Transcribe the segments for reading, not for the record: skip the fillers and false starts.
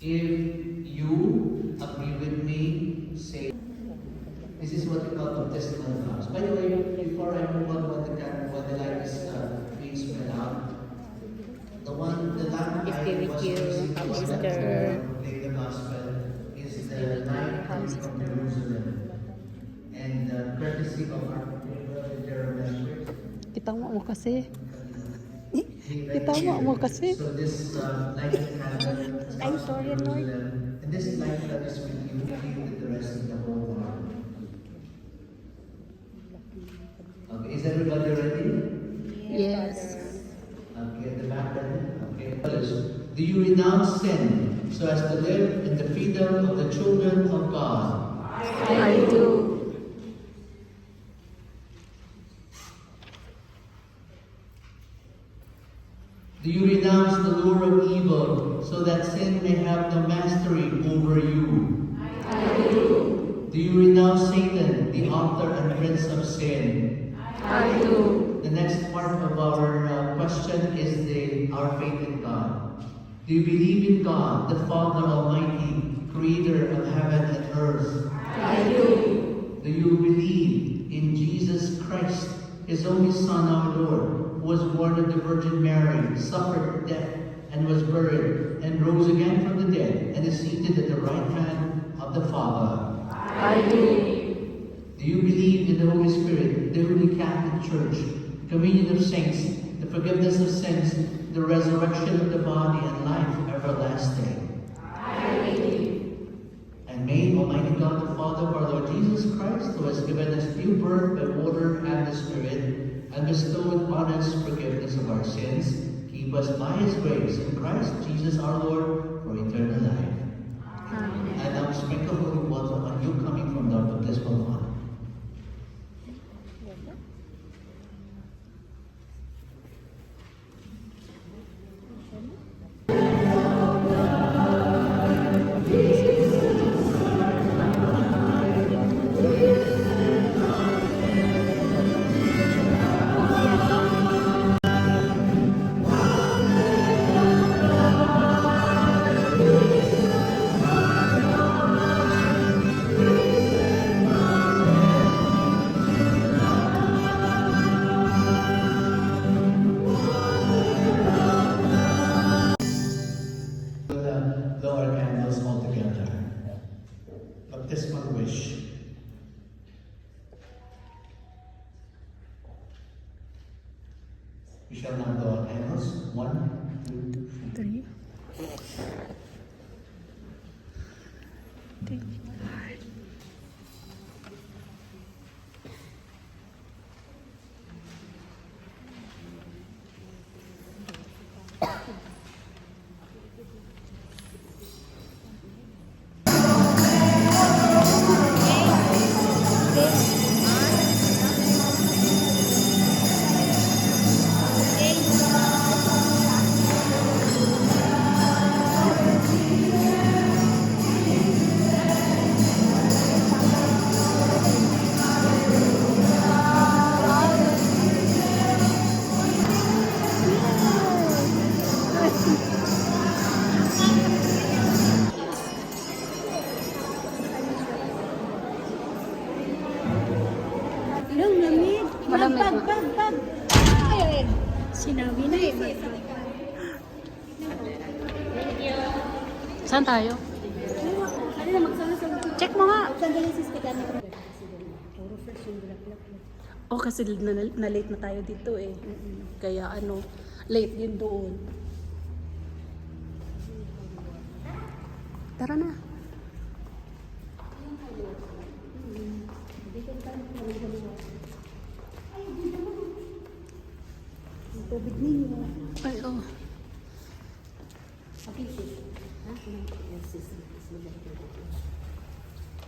If you agree with me, say, this is what we call baptismal vows. By the way, before I move on what the light is being spread out, the lamp I was using to proclaim the gospel is the light coming from Jerusalem. And courtesy of our Jeremiah. Itawa mo kasi. Itawa mo kasi. So this lighted candle is I'm sorry, Lord. And this light that is with you with the rest of the whole world. Okay, is everybody ready? Yes. Okay, the back ready? Okay. Do you renounce sin so as to live in the freedom of the children of God? I do. Do you renounce the lure of evil so that sin may have no mastery over you? I do. Do you renounce Satan, the author and prince of sin? I do. The next part of our question is our faith in God. Do you believe in God, the Father Almighty, creator of heaven and earth? I do. Do you believe in Jesus Christ, His only Son, our Lord, who was born of the Virgin Mary, suffered death, and was buried, and rose again from the dead, and is seated at the right hand of the Father? I do. Do you believe in the Holy Spirit, the Holy Catholic Church, communion of saints, the forgiveness of sins, the resurrection of the body, and life everlasting? I believe. And may Almighty God, the Father of our Lord Jesus Christ, who has given us new birth by water and the Spirit, and bestowed on us forgiveness of our sins, keep us by His grace in Christ Jesus our Lord for eternal life. Amen. And now sprinkle holy water on you coming from the baptismal water. Blow our candles all together. Baptismal wish. We shall now blow our candles. 1, 2, 3. 3. Ilang lamig. Malamig na. Pag. Ay, sinabi na eh. Saan tayo? Ano na, magsama-sama. Check mo nga. Sandali sis, tika na. Puro fresh yung bulak-bulak. Oh, kasi na-late na tayo dito eh. Kaya late din doon. Tara na. Ang tubig ninyo. Ay, oh. Okay, sis. Ha? Yes, sis.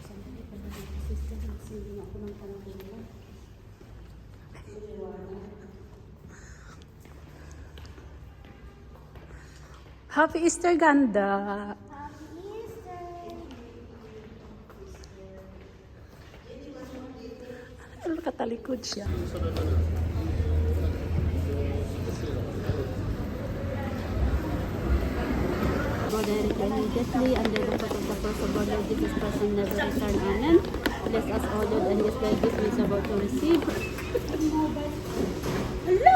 Sandali pa na dito, sis. Kasi ako ng panahon. Happy Easter, Ganda! Nakatalikod siya. direct immediately under the foot of the cross of our Lord Jesus Christ and never return. Amen. Bless us, O Lord, and His guide gift is about to receive. Hello!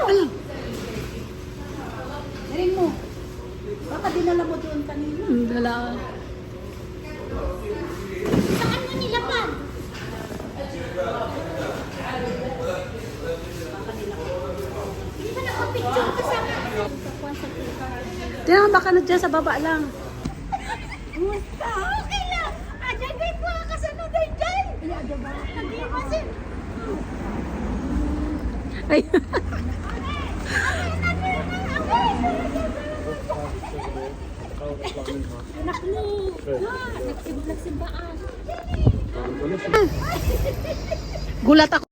Ring mo. Baka dinala mo doon kanina. Dala. Saan mo nilapan? Hindi ba nakapicture kasama? Tingnan baka na dyan sa baba lang. Musta? Okay lang. Adagay po ang kasunod ay dyan. Iya, diba? Nag-iwasin. Ay. Anak mo. Nagsimbaan. Gulat ako.